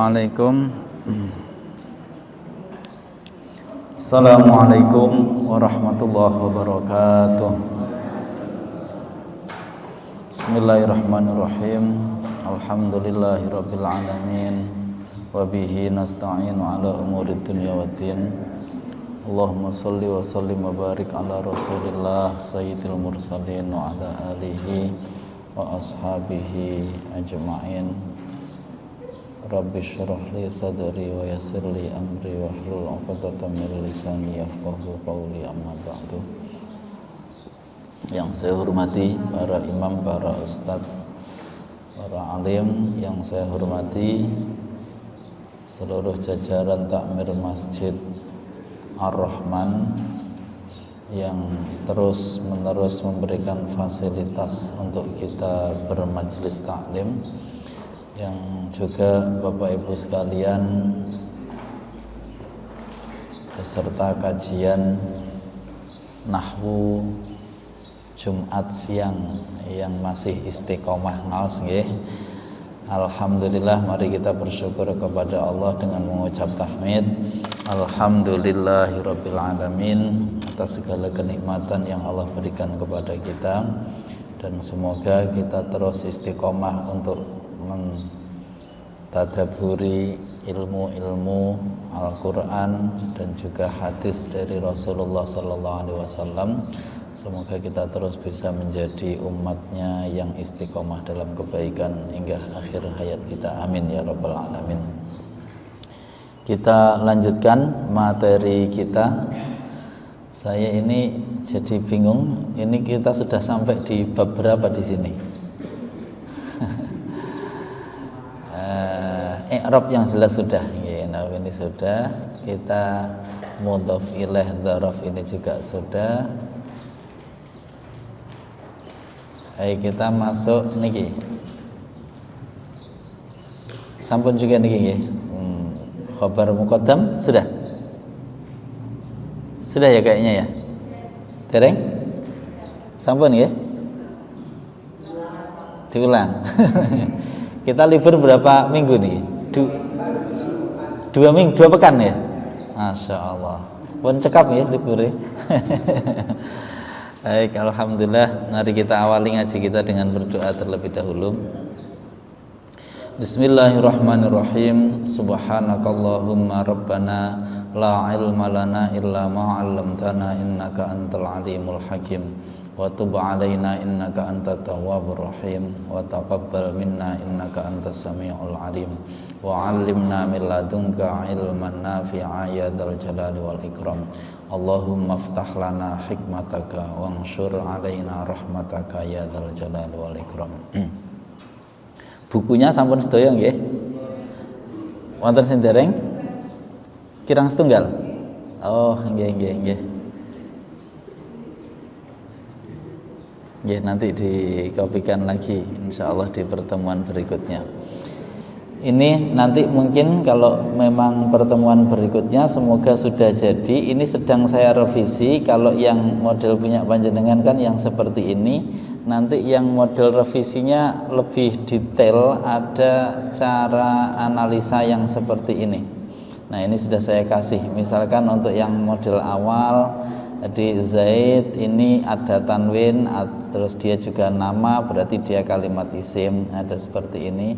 Assalamualaikum. Assalamualaikum warahmatullahi wabarakatuh. Bismillahirrahmanirrahim. Alhamdulillahirabbil alamin. Wa bihi nasta'inu ala umurid dunya waddin. Allahumma shalli wa sallim wa barik ala Rasulillah sayyidil mursalin wa ala alihi wa ashabihi ajma'in. Rabbi shrah li sadri wa yassir li amri wa hlul 'uqdatam min lisani yafqahu qawli, amma ba'du. Yang saya hormati para imam, para ustadz, para alim, yang saya hormati seluruh jajaran takmir Masjid Ar-Rahman yang terus menerus memberikan fasilitas untuk kita bermajlis taklim, yang juga Bapak Ibu sekalian peserta kajian Nahwu Jumat siang yang masih istiqomah ngaos nggih. Alhamdulillah, mari kita bersyukur kepada Allah dengan mengucap tahmid Alhamdulillahirabbil alamin atas segala kenikmatan yang Allah berikan kepada kita, dan semoga kita terus istiqomah untuk mentadaburi ilmu-ilmu Al-Quran dan juga hadis dari Rasulullah SAW. Semoga kita terus bisa menjadi umatnya yang istiqomah dalam kebaikan hingga akhir hayat kita. Amin ya rabbal alamin. Kita lanjutkan materi kita. Saya ini jadi bingung, ini kita sudah sampai di bab berapa di sini? I'rab yang jelas sudah, ini sudah. Kita mudhof ilaih dzaraf ini juga sudah. Ayo kita masuk niki. Sampun juga niki nggih. Khabar muqaddam sudah. Sudah ya kayaknya ya. Dereng? Sampun ya? Diulang. Kita libur berapa minggu nih? Dua minggu, 2 pekan ya? Masya Allah. Pun cekap ya liburnya. Baik, alhamdulillah. Mari kita awali ngaji kita dengan berdoa terlebih dahulu. Bismillahirrahmanirrahim. Subhanakallahumma rabbana la ilma lana illa ma 'allamtana innaka antal alimul hakim. Wa tub 'alaina innaka antat tawwabur rahim wa taqabbal minna innaka antas samiul alim wa 'allimna min ladunka ilman nafi'a ya dzal jalali wal ikram. Allahumma iftah lana hikmataka wanshur 'alaina rahmataka ya dzal jalali wal ikram. Bukunya sampun sedaya nggih? Wonten sing dereng? Kirang setunggal. Oh, nggih. Ya, nanti dikopikan lagi insyaallah di pertemuan berikutnya. Ini nanti mungkin kalau memang pertemuan berikutnya semoga sudah jadi. Ini sedang saya revisi. Kalau yang model punya panjenengan kan yang seperti ini. Nanti yang model revisinya lebih detail, ada cara analisa yang seperti ini. Nah, ini sudah saya kasih. Misalkan untuk yang model awal di Zaid ini ada tanwin, terus dia juga nama, berarti dia kalimat isim, ada seperti ini.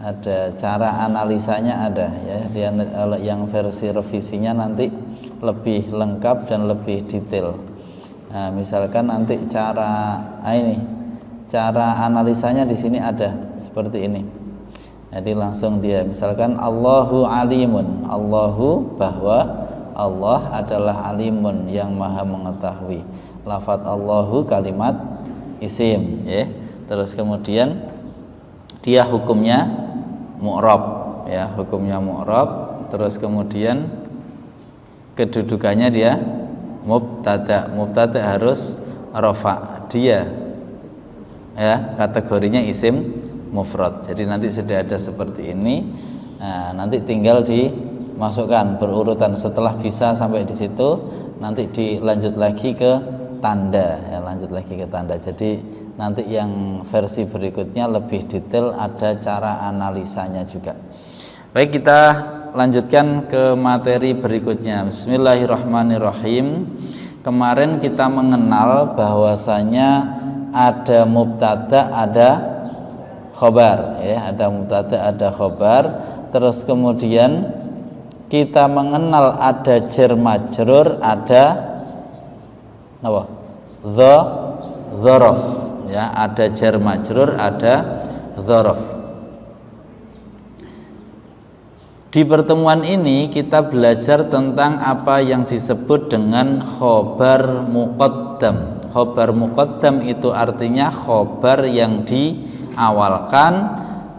Ada cara analisanya ada ya. Dia yang versi revisinya nanti lebih lengkap dan lebih detail. Nah, misalkan nanti cara analisanya di sini ada seperti ini. Jadi langsung dia misalkan Allahu alimun, Allahu bahwa Allah adalah alimun yang maha mengetahui. Lafaz Allahu kalimat isim ya. Terus kemudian dia hukumnya mu'rab ya, hukumnya mu'rab. Terus kemudian kedudukannya dia mubtada. Mubtada harus rafa, dia ya, kategorinya isim mufrad. Jadi nanti sudah ada seperti ini. Nah, nanti tinggal dimasukkan berurutan. Setelah bisa sampai di situ, nanti dilanjut lagi ke tanda ya, lanjut lagi ke tanda. Jadi nanti yang versi berikutnya lebih detail, ada cara analisanya juga. Baik, kita lanjutkan ke materi berikutnya. Bismillahirrahmanirrahim. Kemarin kita mengenal bahwasanya ada mubtada, ada khobar, ya, ada mubtada, ada khobar. Terus kemudian kita mengenal ada jar majrur, ada apa? Dzaraf, ya, ada jar majrur, ada dzaraf. Di pertemuan ini kita belajar tentang apa yang disebut dengan khobar muqaddam. Khobar muqaddam itu artinya khobar yang diawalkan.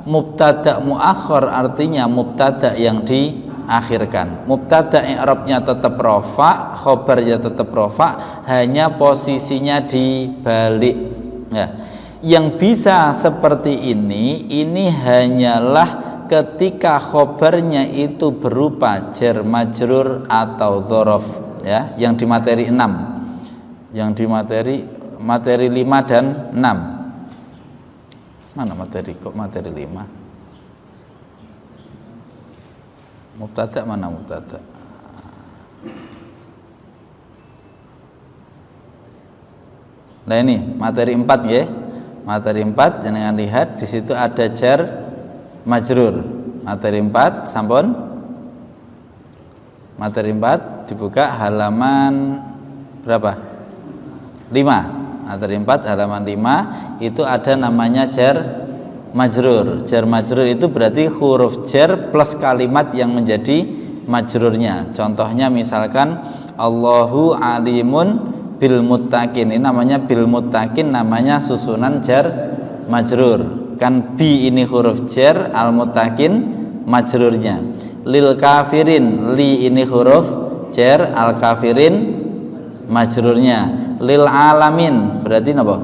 Mubtada muakhir artinya mubtada yang diakhirkan. Mubtada i'rabnya tetap rafa, khobarnya tetap rafa, hanya posisinya dibalik, ya. Yang bisa seperti ini hanyalah ketika khobarnya itu berupa jar majrur atau dzaraf, ya, yang di materi 6, yang di materi 5 dan 6. Mana materi, kok materi 5? Mubtada mana mubtada? Nah ini materi 4, ya. Materi 4 jangan lihat di situ ada jar majrur. Materi 4 sampun. Materi 4 dibuka halaman berapa? 5. Materi 4 halaman 5 itu ada namanya jar majrur. Jar majrur itu berarti huruf jar plus kalimat yang menjadi majrurnya. Contohnya misalkan Allahu alimun bil muttaqin. Ini namanya bil muttaqin, namanya susunan jar majrur. Kan bi ini huruf jar, al muttaqin majrurnya. Lil kafirin, li ini huruf jar, al kafirin majrurnya. Lil alamin berarti apa?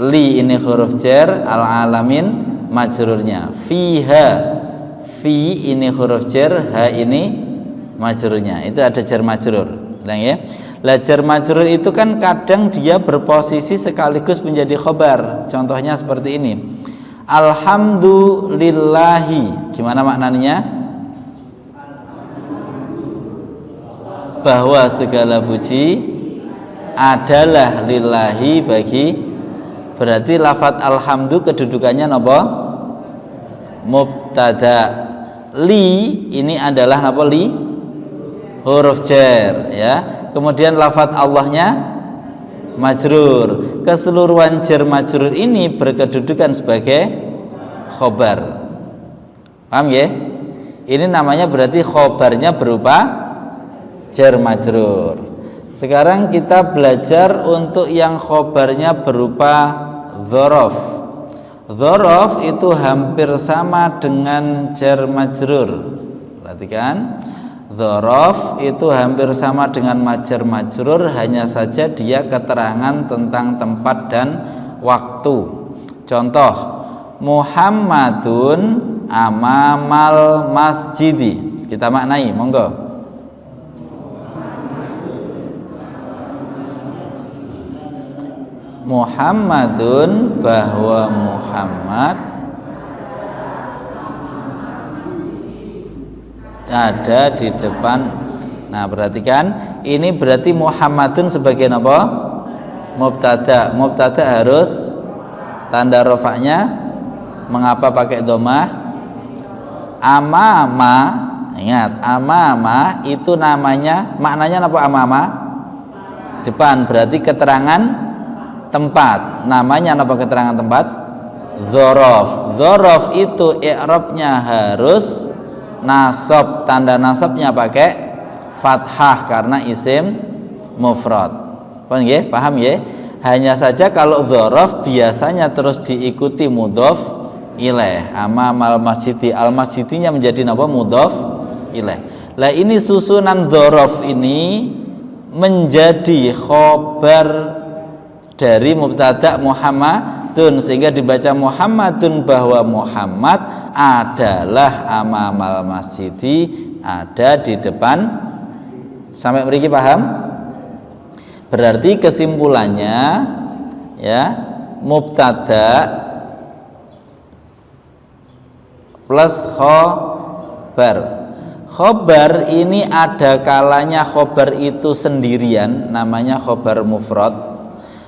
Li ini huruf jar, al alamin majrurnya. Fiha, fi ini huruf jar, ha ini majrurnya. Itu ada jar majrur. Ulang ya. Lah jar majrur itu kan kadang dia berposisi sekaligus menjadi khobar. Contohnya seperti ini. Alhamdulillahi. Gimana maknanya? Bahwa segala puji adalah lillahi, bagi. Berarti lafadz alhamdu kedudukannya apa? Mubtada. Li ini adalah apa? Li huruf jar, ya. Kemudian lafadz Allahnya majrur. Keseluruhan jar majrur ini berkedudukan sebagai khobar. Paham ya? Ini namanya berarti khobarnya berupa jar majrur. Sekarang kita belajar untuk yang khobarnya berupa dzaraf. Dzaraf itu hampir sama dengan jar majrur. Perhatikan. Dzaraf itu hampir sama dengan jar majrur, hanya saja dia keterangan tentang tempat dan waktu. Contoh, Muhammadun amamal masjidi. Kita maknai, monggo. Muhammadun, bahwa Muhammad ada di depan. Nah, perhatikan, ini berarti Muhammadun sebagai apa? Mubtada. Mubtada harus tanda rofaknya mengapa pakai dhammah? Amama, ingat, amama itu namanya, maknanya apa amama? Depan, berarti keterangan tempat. Namanya apa keterangan tempat? Dzaraf. Dzaraf itu i'rabnya harus nasab, tanda nasabnya pakai fathah karena isim mufrad. Paham ya? Hanya saja kalau dzaraf biasanya terus diikuti mudhof ilaih. Amamal masjidi, al masjidinya menjadi apa? Mudhof ilaih. Lah ini susunan dzaraf ini menjadi khobar dari mubtada Muhammadun, sehingga dibaca Muhammadun, bahwa Muhammad adalah amamal masjidi, ada di depan. Sampai mriki paham? Berarti kesimpulannya, ya, mubtada plus khobar. Khobar ini ada kalanya khobar itu sendirian, namanya khobar mufrad.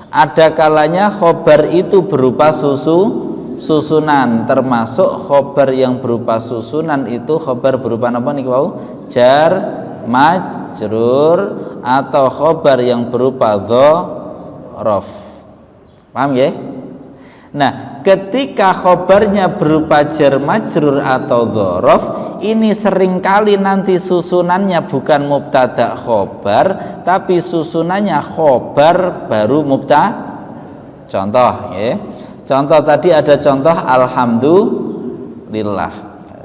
Ada kalanya khobar itu berupa susunan, termasuk khobar yang berupa susunan itu khobar berupa apa nih wau? Jar, majrur, atau khobar yang berupa dhorof. Paham ya? Nah, ketika khobarnya berupa jar majrur atau dhorof, ini seringkali nanti susunannya bukan mubtada khobar, tapi susunannya khobar baru mubtada. Contoh ya. Contoh tadi ada contoh alhamdulillah.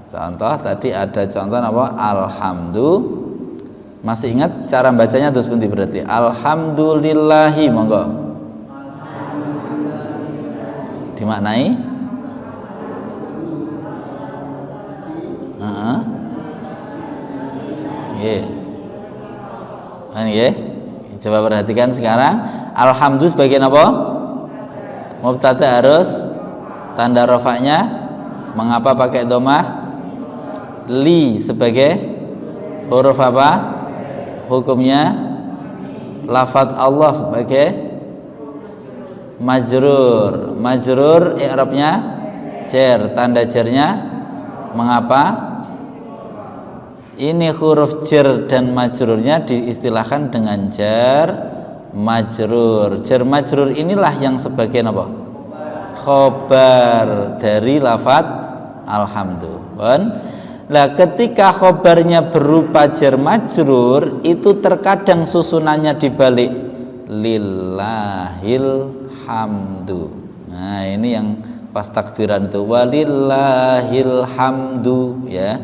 Contoh tadi ada contoh apa? Alhamdulillah. Masih ingat cara bacanya terus bunti berarti alhamdulillahi, monggo. Dimaknai coba perhatikan sekarang. Alhamdulillah sebagai apa? Mubtada harus tanda rofaknya mengapa pakai domah? Li sebagai huruf apa? Hukumnya lafadz Allah sebagai majrur. Majrur i'rabnya jar, tanda jarnya mengapa? Ini huruf jar dan majrurnya diistilahkan dengan jar majrur. Jar majrur inilah yang sebagian apa? Khobar dari lafadz alhamdulillah. Nah, ketika khobarnya berupa jar majrur, itu terkadang susunannya dibalik lillahil hamdu. Nah, ini yang pas takbiran itu walillahil hamdu ya.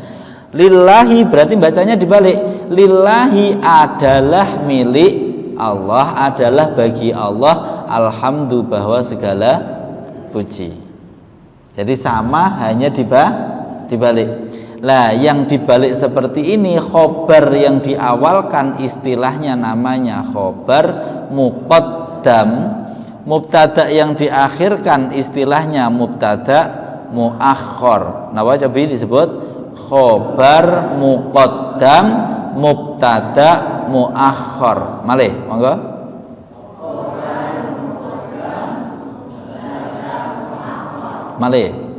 Lillahi berarti bacanya dibalik. Lillahi adalah milik Allah, adalah bagi Allah, alhamdu bahwa segala puji. Jadi sama, hanya dibalik. Lah yang dibalik seperti ini khobar yang diawalkan istilahnya namanya khobar muqaddam. Mubtada yang diakhirkan istilahnya mubtada muakhkhar. Nah, coba disebut khobar muqaddam mubtada muakhkhar. Malih, monggo. Malih.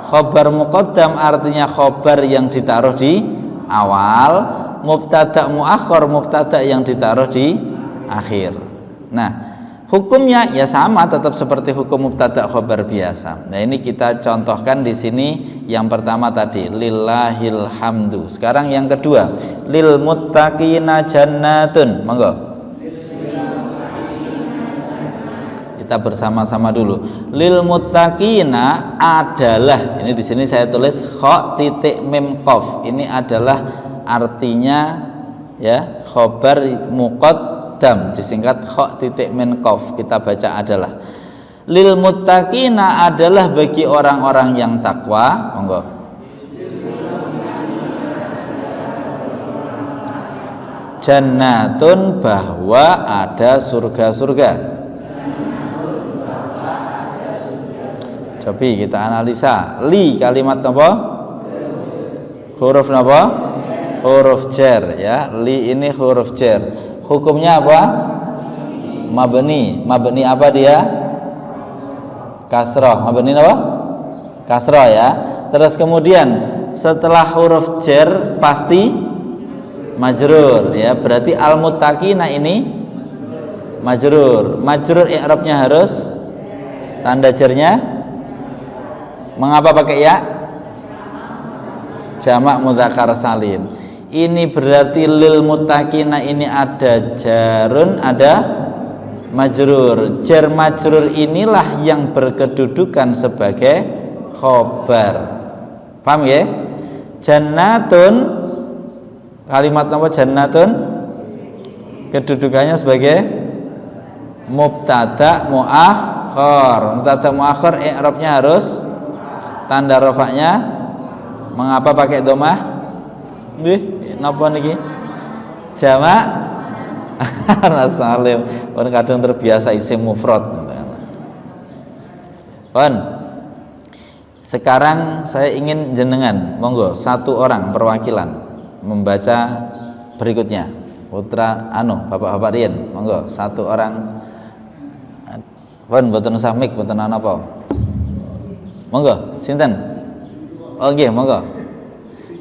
Khobar muqaddam artinya khobar yang ditaruh di awal, mubtada muakhkhar mubtada yang ditaruh di akhir. Nah, hukumnya ya sama, tetap seperti hukum mubtada khobar biasa. Nah, ini kita contohkan di sini. Yang pertama tadi lillahil hamdu. Sekarang yang kedua, lil muttaqina jannatun. Monggo. Kita bersama-sama dulu. Lil muttaqina adalah, ini di sini saya tulis kha titik mim qaf. Ini adalah artinya ya khobar muqaddam, disingkat kha titik mim qaf. Kita baca adalah lil muttaqina adalah bagi orang-orang yang takwa. Monggo. Jannatun bahwa ada surga-surga. Coba kita analisa. Li kalimat apa? Huruf apa? Huruf jar ya. Li ini huruf jar. Hukumnya apa? Mabni. Mabni apa dia? Kasrah. Mabni apa? Kasrah ya. Terus kemudian setelah huruf jar pasti majrur ya. Berarti al muttaqina ini majrur. Majrur i'rabnya harus tanda jarnya mengapa pakai ya? Jamak mudzakkar salim. Ini berarti lil muttaqina ini ada jarun, ada majrur. Jar majrur inilah yang berkedudukan sebagai khobar. Paham ya? Jannatun, kalimat apa jannatun? Kedudukannya sebagai mubtada muakhkhar. Mubtada muakhkhar i'rabnya harus tanda rofaknya mengapa pakai domah? Nggih, napa niki? Jamak salim. Pun kadang terbiasa isim mufrad. Pun. Sekarang saya ingin jenengan, monggo satu orang perwakilan membaca berikutnya. Putra Bapak-bapak riyen, monggo satu orang. Pun boten usah mik, boten ana apa. Monggo, sinten? Oh nggih, monggo.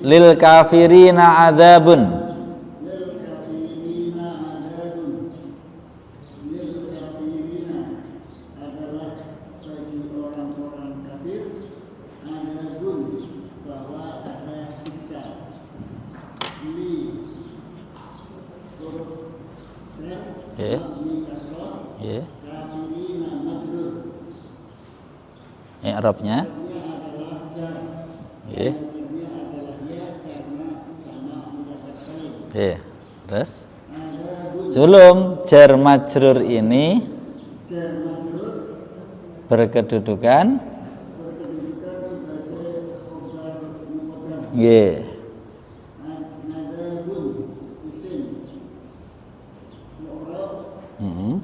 Lil kafirina adzabun. I'rabnya terus sebelum jar majrur ini berkedudukan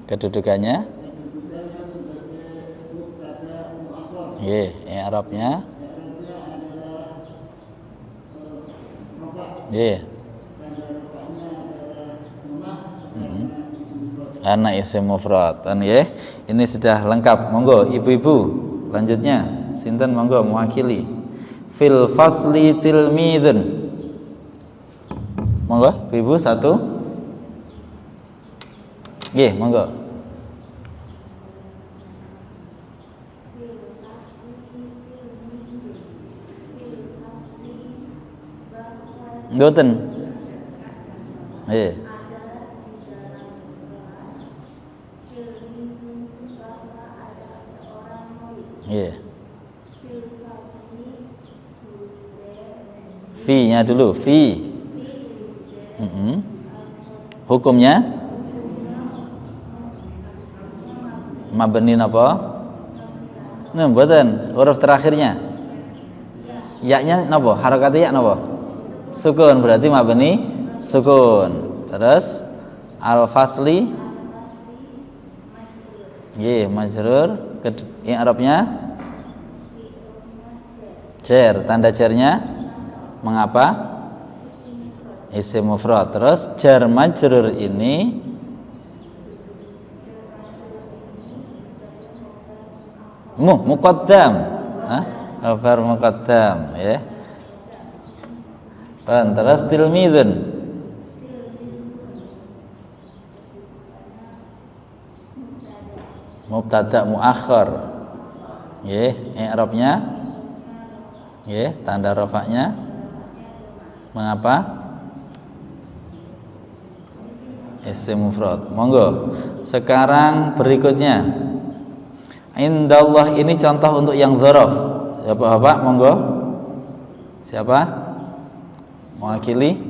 kedudukannya i'rabnya anak isim mufrad kan ini sudah lengkap. Monggo ibu-ibu lanjutnya sinten monggo mewakili. Fil fasli tilmidun, monggo ibu satu monggo. Ngoten. Fi-nya dulu, fi. Hukumnya mabni apa? Mboten, huruf terakhirnya. Ya-nya napa? Harakate ya napa? Sukun, berarti mabni sukun. Terus al-fasli majrur. I'rabnya jar, tanda jarnya mengapa? Isim mufrad. Terus jar majrur ini muqaddam, khabar muqaddam ya. Terus tilmidun mubtada muakhar i'rabnya tanda rafa'nya mengapa? Isim mufrad. Monggo sekarang berikutnya indallah, ini contoh untuk yang dzaraf. Bapak-bapak monggo, siapa mewakili?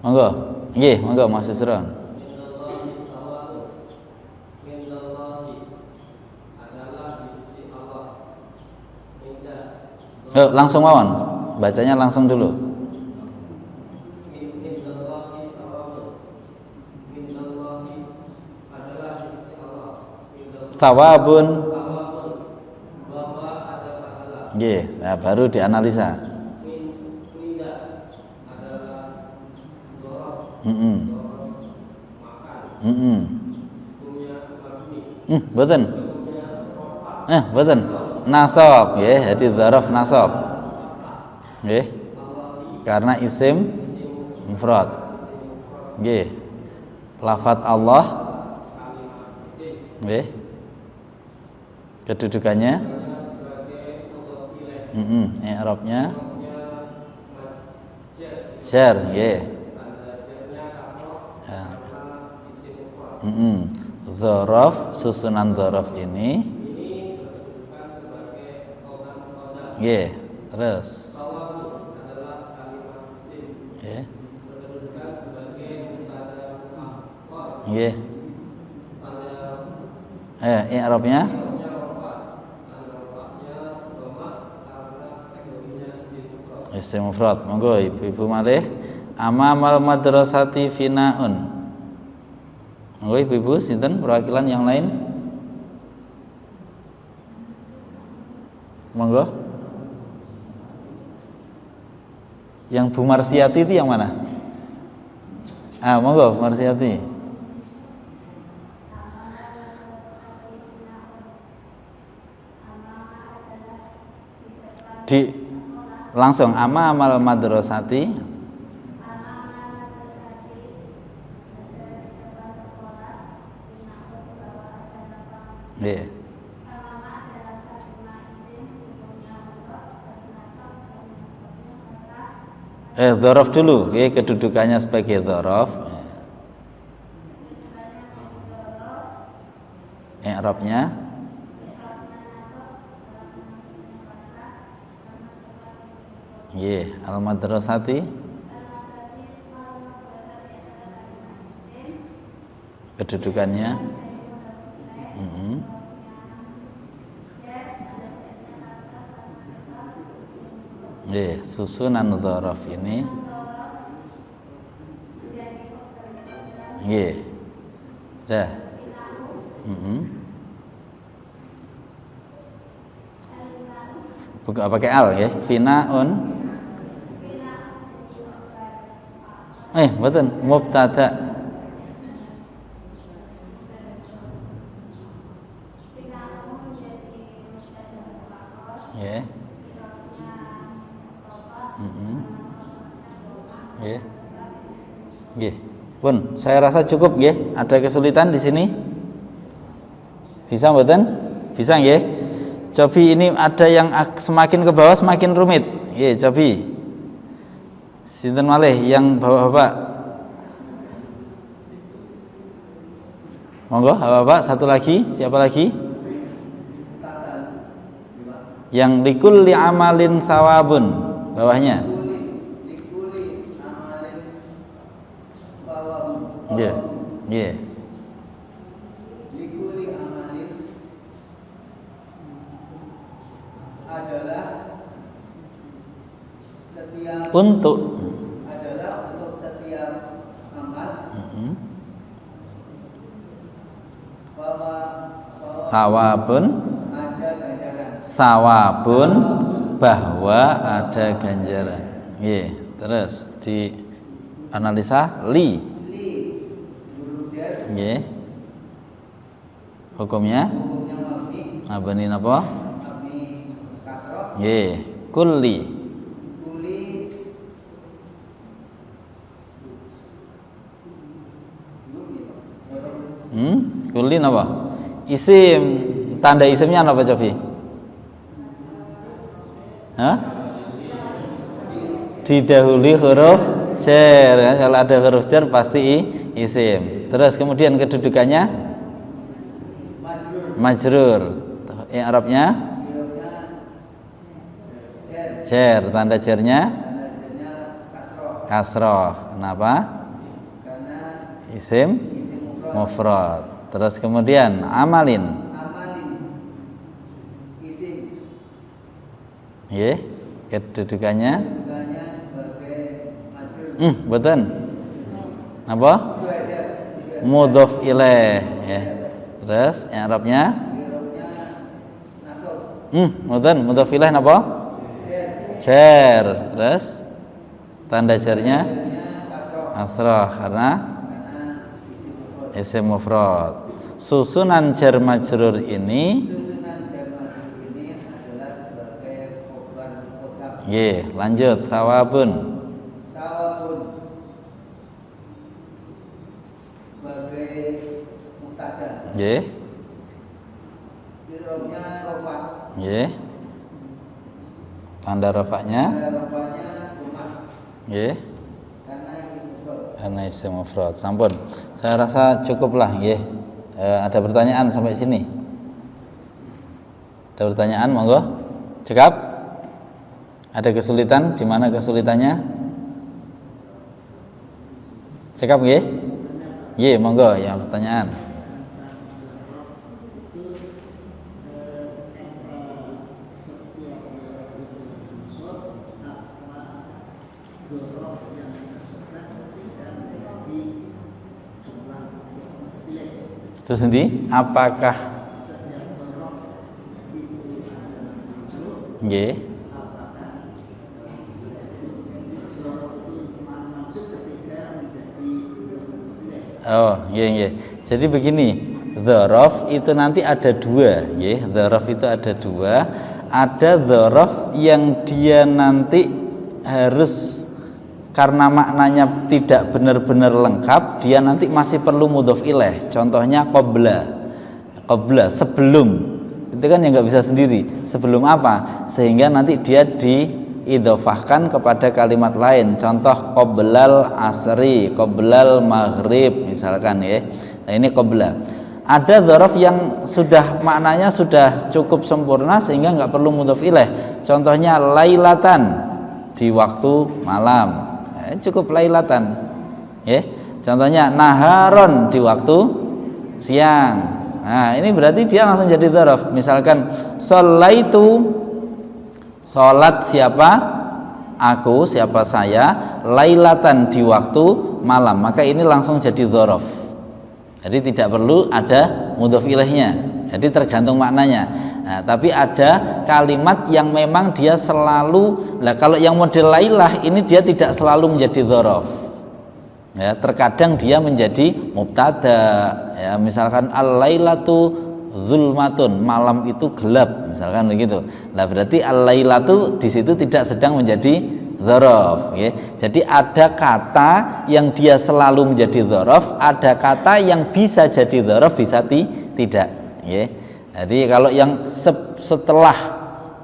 Monggo monggo Mas Isron. Langsung mawon, bacanya langsung dulu. Thawabun. Nah, baru dianalisa. Betul. Betul. Nasab jadi dzaraf nasab karena isim mufrad lafadz Allah kedudukannya i'rabnya jar dzaraf, susunan dzaraf ini terus i'rabnya isim mufrad. Monggo ibu-ibu malih. Amamal madrasati finaun. Monggo ibu-ibu sinten perwakilan yang lain? Monggo. Yang Bu Marsiati itu yang mana? Monggo Marsiati. Langsung amal madrasati. Yeah. Dzaraf dulu, kedudukannya sebagai dzaraf. I'rabnya al-madrasati kedudukannya susunan dzaraf ini dah bukan pakai al ya, finaun betul mubtada ya. Pun, saya rasa cukup ya. Ada kesulitan di sini? Bisa mboten? Bisa nggih? Cobi ini ada yang semakin ke bawah semakin rumit. Nggih, cobi. Sinten malih yang bapak-bapak? Monggo, bapak satu lagi, siapa lagi? Yang likulli amalin thawabun, bawahnya. Iya. Likuli amalin adalah setiap untuk setiap amal. Thawabun ada ganjaran. Thawabun bahwa ada ganjaran. Iya. Terus di analisa li. Nggih. Hukumnya mabni napa? Mabni kasrah. Nggih, kulli. Kulli napa? Isim, tanda isimnya apa cobi? Didahului huruf jar, ya. Kalau ada huruf jar pasti isim. Terus kemudian kedudukannya majrur. I'rabnya jar, tanda jarnya kasroh. Kenapa? Karena isim mufrad. Terus kemudian amalin isim. Kedudukannya sebagai majrur. betul. Apa? Mudhof ilaih ya. Terus i'rabnya nasab. Mudhof ilaih napa? Jar. Terus tanda jarnya kasrah karena isim mufrad. Susunan jar majrur ini adalah sebagai khobar muqaddam. Lanjut thawabun sebagai mubtada. I'rabnya rafa. Tanda rafa'nya karena isim mufrad. Sampun. Saya rasa cukuplah nggih. Ada pertanyaan sampai sini? Ada pertanyaan monggo? Cekap? Ada kesulitan? Di mana kesulitannya? Cekap nggih? Monggo yang pertanyaan. Terus nanti apakah Oh, iya. Jadi begini, dzaraf itu nanti ada dua, ya. Dzaraf itu ada dua. Ada dzaraf yang dia nanti harus karena maknanya tidak benar-benar lengkap, dia nanti masih perlu mudhof ilaih. Contohnya qabla sebelum. Itu kan yang nggak bisa sendiri. Sebelum apa? Sehingga nanti dia diidhofahkan kepada kalimat lain. Contoh qoblal asri, qoblal maghrib misalkan, ya. Nah, ini qabla. Ada dzaraf yang sudah maknanya sudah cukup sempurna sehingga nggak perlu mudhof ilaih. Contohnya lailatan, di waktu malam, cukup lailatan, ya. Contohnya naharon, di waktu siang. Nah, ini berarti dia langsung jadi dzaraf. Misalkan sholaitu, sholat siapa? Aku, siapa saya, lailatan, di waktu malam, maka ini langsung jadi dzaraf. Jadi tidak perlu ada mudhof ilaihnya. Jadi tergantung maknanya. Nah, tapi ada kalimat yang memang dia selalu, kalau yang model lailah ini dia tidak selalu menjadi dzaraf. Ya, terkadang dia menjadi mubtada. Ya, misalkan al-lailatu zulmatun, malam itu gelap, misalkan begitu. Nah, berarti al-lailatu di situ tidak sedang menjadi dzaraf, ya. Jadi ada kata yang dia selalu menjadi dzaraf, ada kata yang bisa jadi dzaraf, bisa tidak, ya. Jadi kalau yang setelah,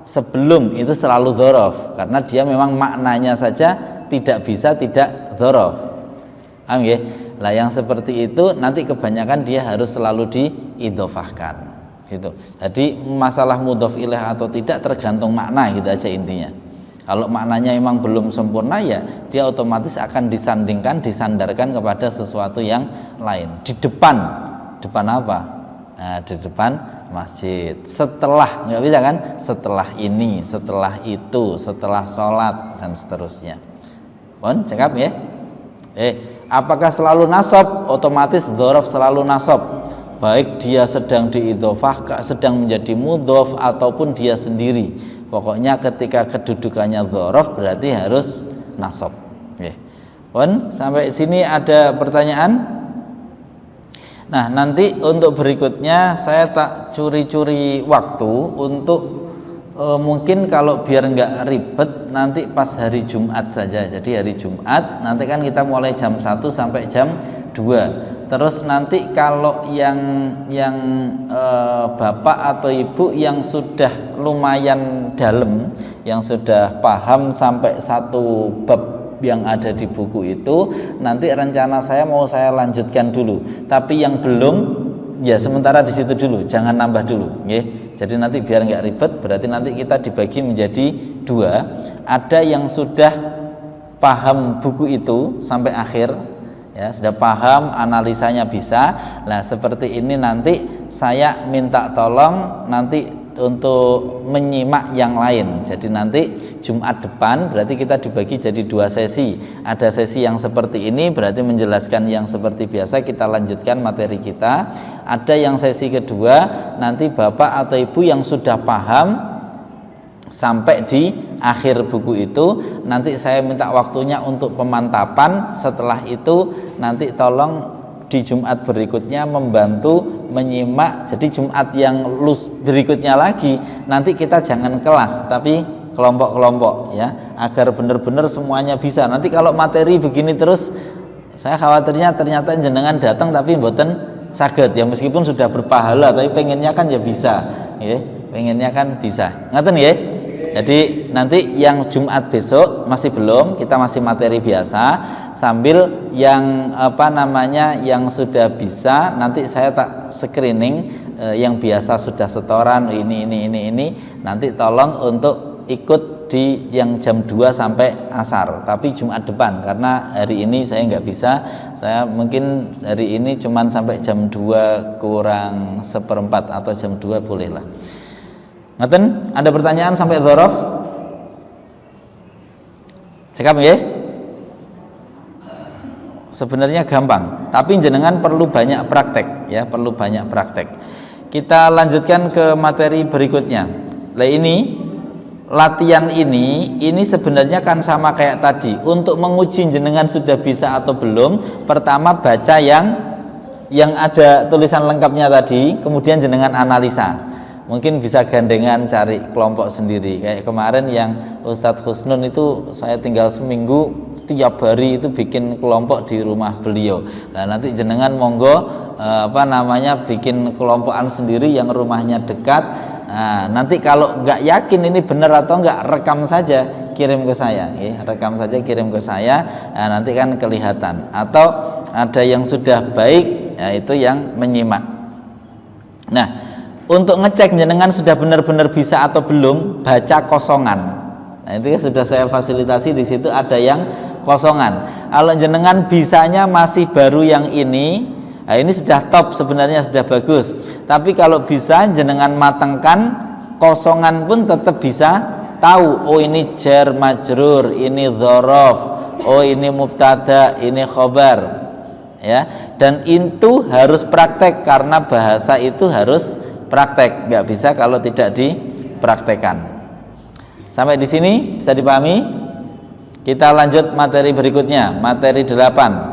sebelum itu selalu dzaraf karena dia memang maknanya saja tidak bisa tidak dzaraf. Paham, ya? Lah yang seperti itu nanti kebanyakan dia harus selalu diidhofahkan, gitu. Jadi masalah mudhof ilaih atau tidak tergantung makna, gitu aja intinya. Kalau maknanya memang belum sempurna, ya dia otomatis akan disandarkan kepada sesuatu yang lain. Di depan apa? Nah, di depan masjid. Setelah, nggak bisa kan? Setelah ini, setelah itu, setelah sholat dan seterusnya. Pun cakap, ya. Apakah selalu nasab? Otomatis dzaraf selalu nasab. Baik dia sedang diidhofah, sedang menjadi mudhof ataupun dia sendiri. Pokoknya ketika kedudukannya dzaraf berarti harus nasab. Pun sampai sini ada pertanyaan? Nah, nanti untuk berikutnya saya tak curi-curi waktu untuk mungkin kalau biar nggak ribet nanti pas hari Jumat saja. Jadi hari Jumat nanti kan kita mulai jam 1 sampai jam 2. Terus nanti kalau yang bapak atau ibu yang sudah lumayan dalam, yang sudah paham sampai satu bab yang ada di buku itu, nanti rencana saya mau saya lanjutkan dulu. Tapi yang belum, ya sementara di situ dulu, jangan nambah dulu, ya. Jadi nanti biar nggak ribet, berarti nanti kita dibagi menjadi 2. Ada yang sudah paham buku itu sampai akhir, ya, sudah paham, analisanya bisa. Nah, seperti ini nanti saya minta tolong nanti untuk menyimak yang lain. Jadi nanti Jumat depan berarti kita dibagi jadi 2 sesi. Ada sesi yang seperti ini berarti menjelaskan yang seperti biasa, kita lanjutkan materi kita. Ada yang sesi kedua nanti bapak atau ibu yang sudah paham sampai di akhir buku itu, nanti saya minta waktunya untuk pemantapan. Setelah itu nanti tolong di Jumat berikutnya membantu menyimak. Jadi Jumat yang berikutnya lagi nanti kita jangan kelas tapi kelompok-kelompok, ya, agar benar-benar semuanya bisa. Nanti kalau materi begini terus, saya khawatirnya ternyata jenengan datang tapi mboten saged, ya, meskipun sudah berpahala tapi pengennya kan ya bisa, ya, pengennya kan bisa. Ngaten, ya. Jadi nanti yang Jumat besok masih belum, kita masih materi biasa, sambil yang yang sudah bisa nanti saya tak screening, yang biasa sudah setoran ini nanti tolong untuk ikut di yang jam 2 sampai asar, tapi Jumat depan karena hari ini saya nggak bisa. Saya mungkin hari ini cuman sampai jam 2 kurang 1/4 atau jam 2 bolehlah. Ngaten, ada pertanyaan sampai dzaraf? Cekap, ya. Sebenarnya gampang, tapi jenengan perlu banyak praktek, ya, perlu banyak praktek. Kita lanjutkan ke materi berikutnya. Lah ini latihan ini sebenarnya kan sama kayak tadi. Untuk menguji jenengan sudah bisa atau belum, pertama baca yang yang ada tulisan lengkapnya tadi, kemudian jenengan analisa. Mungkin bisa gandengan cari kelompok sendiri. Kayak kemarin yang Ustadz Husnun itu saya tinggal seminggu, tiap hari itu bikin kelompok di rumah beliau. Nah nanti jenengan monggo bikin kelompokan sendiri yang rumahnya dekat. Nah, nanti kalau nggak yakin ini benar atau nggak, rekam saja kirim ke saya, ya. Rekam saja kirim ke saya. Nah, nanti kan kelihatan. Atau ada yang sudah baik, ya itu yang menyimak. Nah, untuk ngecek jenengan sudah benar-benar bisa atau belum, baca kosongan. Nah, itu sudah saya fasilitasi, di situ ada yang kosongan. Kalau jenengan bisanya masih baru yang ini, nah ini sudah top sebenarnya, sudah bagus. Tapi kalau bisa jenengan matangkan, kosongan pun tetap bisa tahu. Oh ini jar majrur, ini dzaraf, oh ini mubtada, ini khobar, ya. Dan itu harus praktek karena bahasa itu harus praktek, nggak bisa kalau tidak dipraktekkan. Sampai di sini bisa dipahami? Kita lanjut materi berikutnya, materi 8.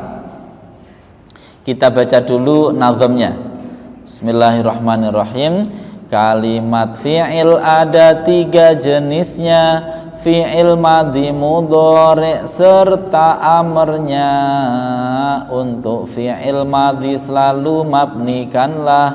Kita baca dulu nazamnya. Bismillahirrahmanirrahim. Kalimat fi'il ada 3 jenisnya, fi'il madhi, mudhari serta amarnya. Untuk fi'il madhi selalu mabnikanlah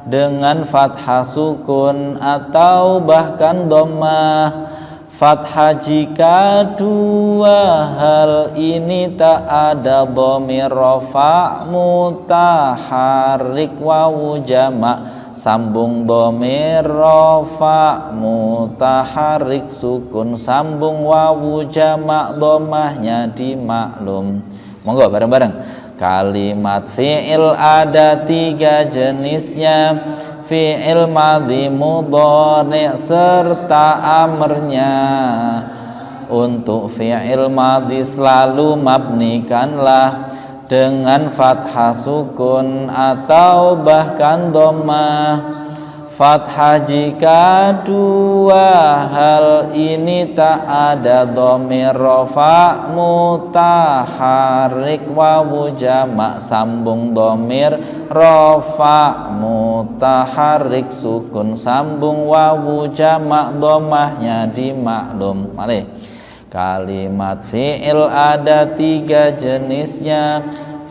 dengan fathah sukun atau bahkan dhammah. Fathah jika 2 hal ini tak ada dhamir rafa mutaharrik wawu jama', sambung dhamir rafa mutaharrik sukun, sambung wawu jama' dhammahnya dimaklum. Monggo bareng-bareng. Kalimat fi'il ada 3 jenisnya, fi'il madhi, mudhari serta amarnya. Untuk fi'il madhi selalu mabnikanlah dengan fathah sukun atau bahkan dhammah. Fathah jika 2 hal ini tak ada dhamir rafa mutaharrik wawu jama', sambung dhamir rafa mutaharrik sukun, sambung wawu jama' dhammahnya dimaklum. Mari. Kalimat fi'il ada 3 jenisnya,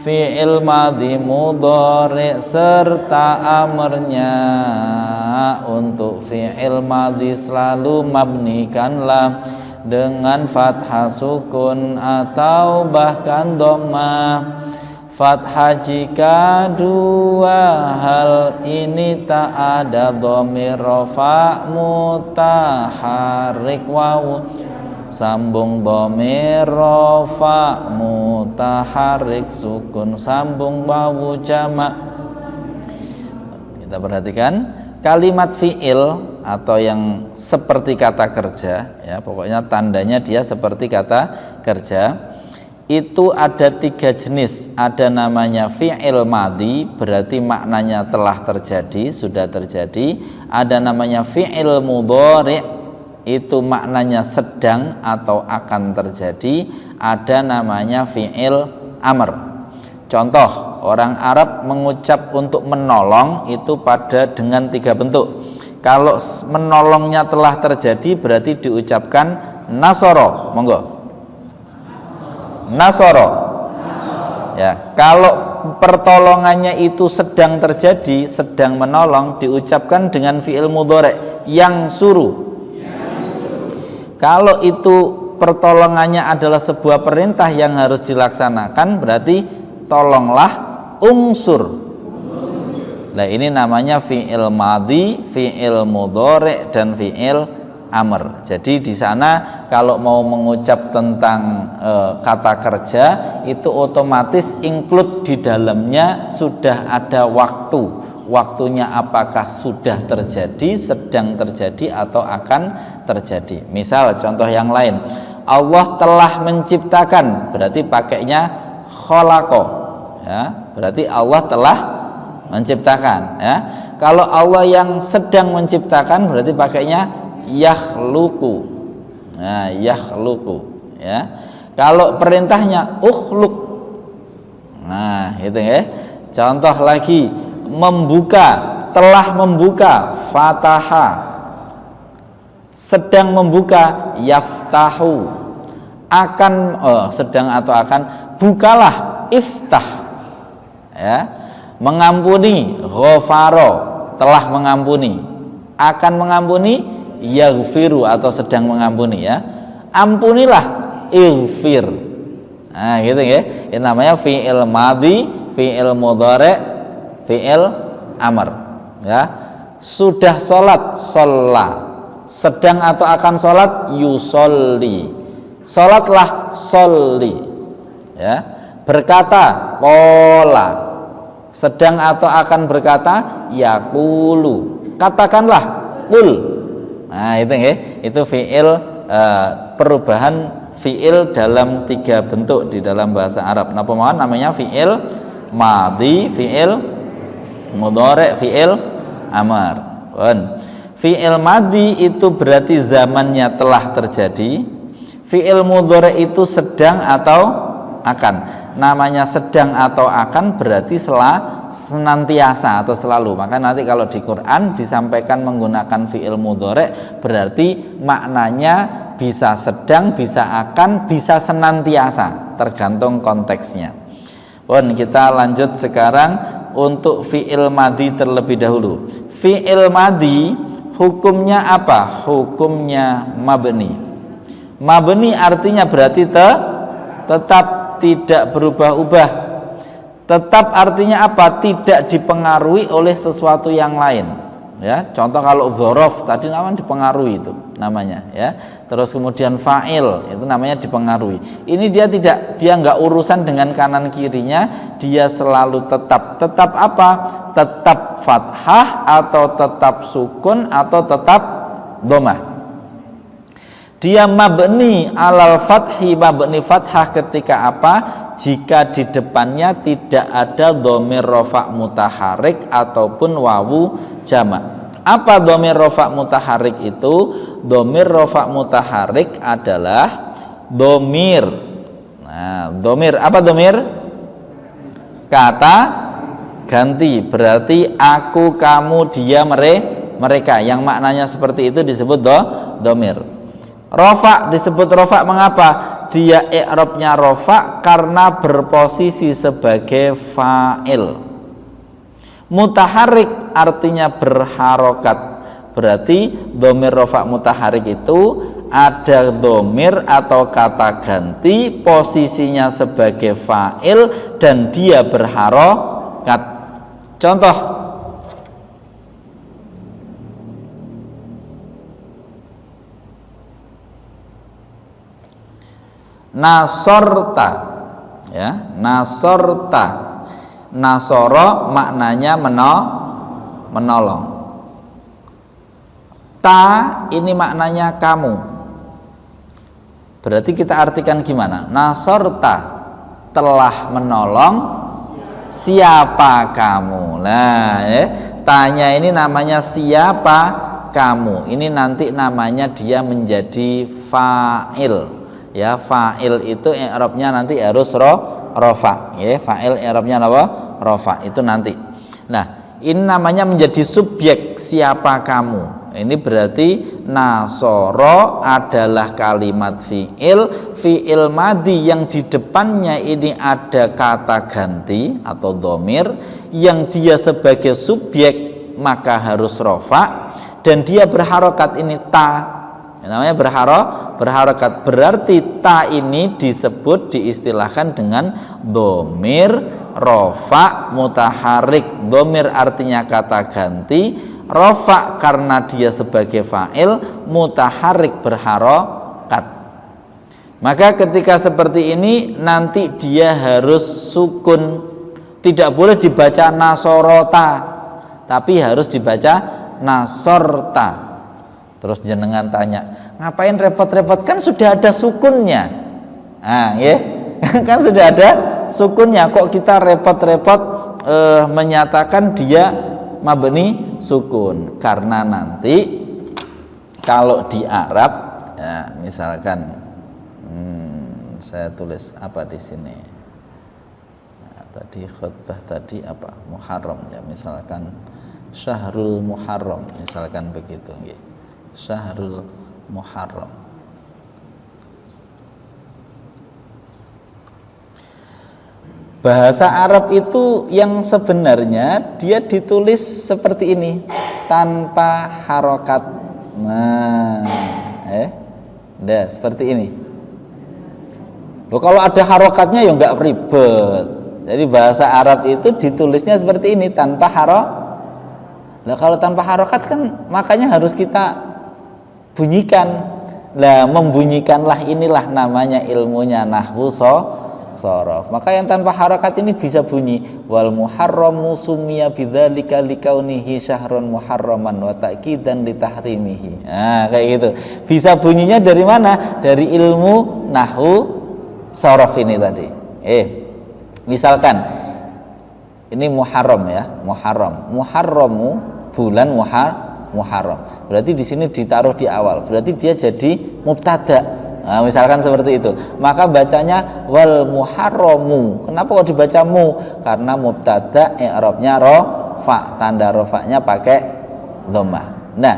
fi'il madhi, mudhari serta amarnya. Untuk fi'il madhi selalu mabnikanlah dengan fathah sukun atau bahkan dhammah. Fathah jika 2 hal ini tak ada dhamir rafa mutaharrik wawu, sambung dhamir rafa mutaharrik sukun, sambung wawu jama'. Kita perhatikan kalimat fi'il atau yang seperti kata kerja, ya pokoknya tandanya dia seperti kata kerja. Itu ada 3 jenis. Ada namanya fi'il madhi, berarti maknanya telah terjadi, sudah terjadi. Ada namanya fi'il mudhari', itu maknanya sedang atau akan terjadi. Ada namanya fi'il amr. Contoh, orang Arab mengucap untuk menolong itu dengan 3 bentuk. Kalau menolongnya telah terjadi berarti diucapkan nasoro. Monggo. Nasoro. Ya, kalau pertolongannya itu sedang terjadi, sedang menolong, diucapkan dengan fi'il mudhari' yang suruh. Kalau itu pertolongannya adalah sebuah perintah yang harus dilaksanakan, berarti tolonglah unsur. Nah, ini namanya fi'il madhi, fi'il mudhari' dan fi'il amr. Jadi di sana kalau mau mengucap tentang kata kerja itu otomatis include di dalamnya sudah ada waktu. Waktunya apakah sudah terjadi, sedang terjadi atau akan terjadi. Misal contoh yang lain, Allah telah menciptakan, berarti pakainya khalaqa, ya, berarti Allah telah menciptakan, ya. Kalau Allah yang sedang menciptakan berarti pakainya yakhluqu. Nah, yakhluqu, ya. Kalau perintahnya ukhluk. Nah, itu ya. Contoh lagi, membuka, telah membuka, fataha. Sedang membuka, yaftahu. Akan, sedang atau akan, bukalah, iftah. Ya. Mengampuni, ghafaro, telah mengampuni. Akan mengampuni, yaghfiru, atau sedang mengampuni, ya. Ampunilah, ighfir. Nah, gitu ya. Ini namanya fi'il madhi, fi'il mudhari', fi'il amr. Ya. Sudah sholat, sholla. Sedang atau akan sholat, yusolli. Sholatlah, sholli. Ya. Berkata, qola. Sedang atau akan berkata, yaqulu. Katakanlah, qul. Nah, itu ya. Itu fi'il, perubahan fi'il dalam 3 bentuk di dalam bahasa Arab. Nah, pemohon namanya fi'il madhi, fi'il mudhari', fi'il amr. Fi'il madhi itu berarti zamannya telah terjadi. Fi'il mudhari' itu sedang atau akan. Namanya sedang atau akan berarti senantiasa atau selalu. Maka nanti kalau di Quran disampaikan menggunakan fi'il mudhari' berarti maknanya bisa sedang, bisa akan, bisa senantiasa, tergantung konteksnya. Kita lanjut sekarang untuk fi'il madhi terlebih dahulu. Fi'il madhi hukumnya apa? Hukumnya mabni. Mabni artinya berarti tetap, tidak berubah-ubah. Tetap artinya apa? Tidak dipengaruhi oleh sesuatu yang lain. Ya, contoh kalau dzaraf tadi namanya dipengaruhi, itu namanya, ya. Terus kemudian fa'il itu namanya dipengaruhi. Ini dia nggak urusan dengan kanan kirinya, dia selalu tetap. Tetap apa? Tetap fathah atau tetap sukun atau tetap dhammah. Dia mabni alal fathi, mabni fathah ketika apa? Jika di depannya tidak ada dhamir rafa' mutaharik ataupun wawu jamak. Apa dhamir rafa' mutaharik itu? Dhamir rafa' mutaharik adalah dhamir. Nah, dhamir apa dhamir? Kata ganti. Berarti aku, kamu, dia, mereka. Yang maknanya seperti itu disebut dhamir. Rafa disebut rafa mengapa? Dia i'rabnya rafa karena berposisi sebagai fa'il. Mutaharik artinya berharokat. Berarti dhamir rafa mutaharik itu ada dhamir atau kata ganti, posisinya sebagai fa'il dan dia berharokat. Contoh, nasorta, ya, nasorta. Nasoro maknanya menolong. Ta ini maknanya kamu. Berarti kita artikan gimana? Nasorta, telah menolong siapa kamu. Nah, ya, tanya ini namanya siapa kamu. Ini nanti namanya dia menjadi fa'il. Ya, fa'il itu i'rabnya nanti harus rafa, ya. Fa'il i'rabnya apa? Rafa, itu nanti. Nah, ini namanya menjadi subjek siapa kamu. Ini berarti nasoro adalah kalimat fi'il, fi'il madhi yang di depannya ini ada kata ganti atau dhamir yang dia sebagai subjek maka harus rafa dan dia berharokat, ini ta. Namanya berharokat, berarti ta ini disebut, diistilahkan dengan dhamir rafa mutaharik. Dhamir artinya kata ganti, rafa karena dia sebagai fa'il, mutaharik berharokat. Maka ketika seperti ini nanti dia harus sukun, tidak boleh dibaca nasorota, tapi harus dibaca nasorta. Terus jenengan tanya, ngapain repot-repot? Kan sudah ada sukunnya. Nah, ya, kan sudah ada sukunnya. Kok kita repot-repot menyatakan dia mabni sukun? Karena nanti kalau di Arab, ya, misalkan saya tulis apa di sini? Nah, Tadi khutbah tadi apa? Muharram ya, misalkan Syahrul Muharram, misalkan begitu nggih. Syahrul Muharram. Bahasa Arab itu yang sebenarnya dia ditulis seperti ini, tanpa harokat. Nah, seperti ini. Loh, kalau ada harokatnya ya nggak ribet. Jadi bahasa Arab itu ditulisnya seperti ini, tanpa harokat. Nah, kalau tanpa harokat kan makanya harus kita bunyikan. Lah, membunyikanlah inilah namanya ilmunya nahwu sorof. Maka yang tanpa harokat ini bisa bunyi wal muharramu summiya bidzalika likaunihi syahrun muharraman wa ta'kidan li tahrimihi. Nah, kayak gitu. Bisa bunyinya dari mana? Dari ilmu nahwu sorof ini tadi. Misalkan ini Muharram ya, Muharramu bulan Muharram. Berarti di sini ditaruh di awal. Berarti dia jadi mubtada. Nah, misalkan seperti itu. Maka bacanya wal muharramu. Kenapa kok dibaca mu? Karena mubtada i'rabnya rafa, tanda rafanya pakai dhammah. Nah,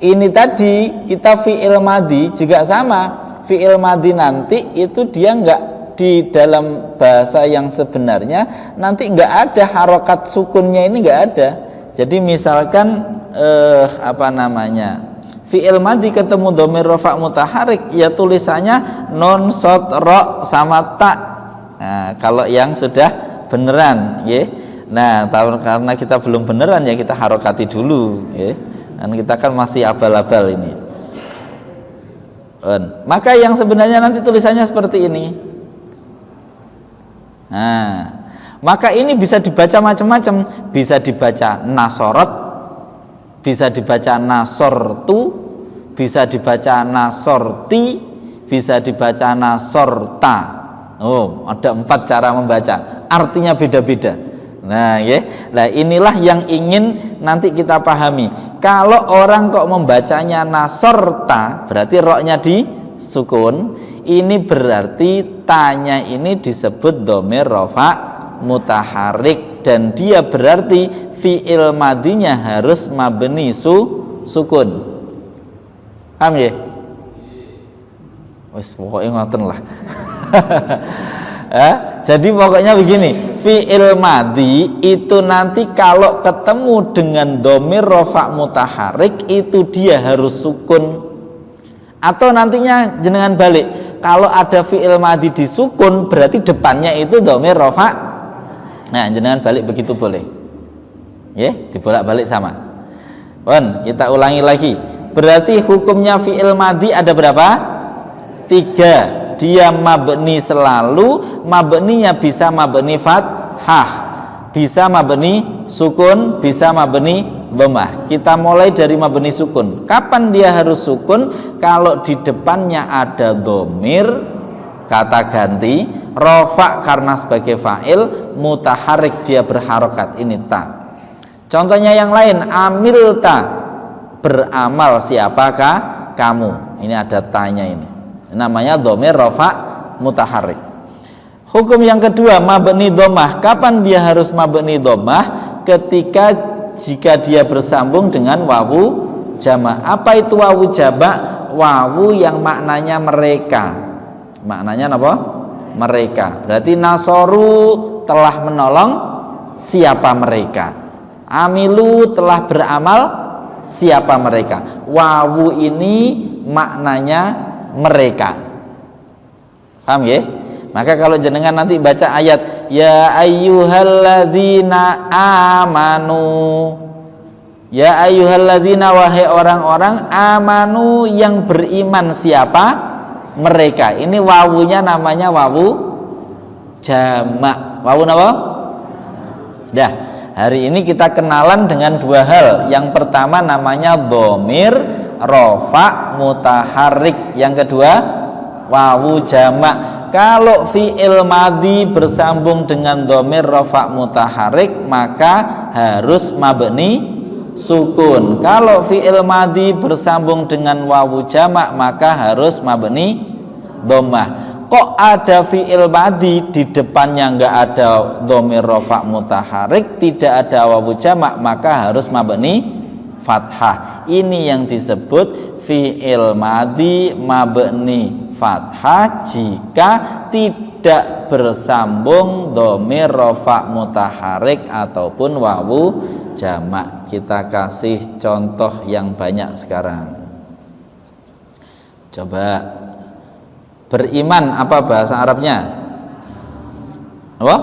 ini tadi kita fi'il madhi juga sama. Fi'il madhi nanti itu dia enggak di dalam bahasa yang sebenarnya nanti enggak ada harokat sukunnya, ini enggak ada. Jadi misalkan fi'il madhi ketemu dhamir rafa mutaharik, ya tulisannya non sod ro sama ta. Nah, kalau yang sudah beneran ya. Nah, karena kita belum beneran ya kita harokati dulu ya. Dan kita kan masih abal-abal ini. Maka yang sebenarnya nanti tulisannya seperti ini. Nah, maka ini bisa dibaca macam-macam, bisa dibaca nasorot, bisa dibaca nasortu, bisa dibaca nasorti, bisa dibaca nasorta. Oh, ada 4 cara membaca, artinya beda-beda. Nah, ya. Nah, inilah yang ingin nanti kita pahami. Kalau orang kok membacanya nasorta, berarti roknya disukun. Ini berarti tanya ini disebut dhamir rafa mutaharik, dan dia berarti fi'il madhinya harus mabni sukun. Paham ya? Wis pokoknya ngoten lah. Jadi pokoknya begini, fi'il madhi itu nanti kalau ketemu dengan dhamir rafa mutaharik itu dia harus sukun. Atau nantinya jenengan balik, kalau ada fi'il madhi disukun berarti depannya itu dhamir rafa. Nah, jenengan balik begitu boleh. Ya, dibolak-balik sama. Kita ulangi lagi. Berarti hukumnya fi'il madhi ada berapa? 3. Dia mabni selalu, mabninya bisa mabni fathah, bisa mabni sukun, bisa mabni dhammah. Kita mulai dari mabni sukun. Kapan dia harus sukun? Kalau di depannya ada dhamir kata ganti, rafa karena sebagai fa'il, mutaharik dia berharokat, ini ta. Contohnya yang lain, amil ta, beramal siapakah kamu. Ini ada tanya, ini namanya dhamir rafa mutaharik. Hukum yang kedua, mabni dhammah. Kapan dia harus mabni dhammah? Ketika jika dia bersambung dengan wawu jama'. Apa itu wawu jama'? Wawu yang maknanya mereka. Maknanya apa? Mereka. Berarti nasoru telah menolong siapa mereka. Amilu telah beramal siapa mereka. Wawu ini maknanya mereka. Paham ya? Maka kalau jenengan nanti baca ayat ya ayyuhalladzina amanu, ya ayyuhalladzina, wahai orang-orang, amanu yang beriman siapa? Mereka. Ini wawunya namanya wawu jamak. Wawu apa? Sudah. Hari ini kita kenalan dengan 2 hal. Yang pertama namanya dhamir rafa mutaharik. Yang kedua wawu jamak. Kalau fi'il madhi bersambung dengan dhamir rafa mutaharik maka harus mabni sukun. Kalau fi'il madhi bersambung dengan wawu jamak maka harus mabni dhammah. kok ada fi'il madhi di depannya nggak ada dhamir rafa mutaharik, tidak ada wawu jamak, maka harus mabni fathah. Ini yang disebut fi'il madhi mabni fathah jika tidak bersambung dhamir rafa mutaharik ataupun wawu jamak. Kita kasih contoh yang banyak sekarang. Coba, beriman apa bahasa Arabnya? Apa?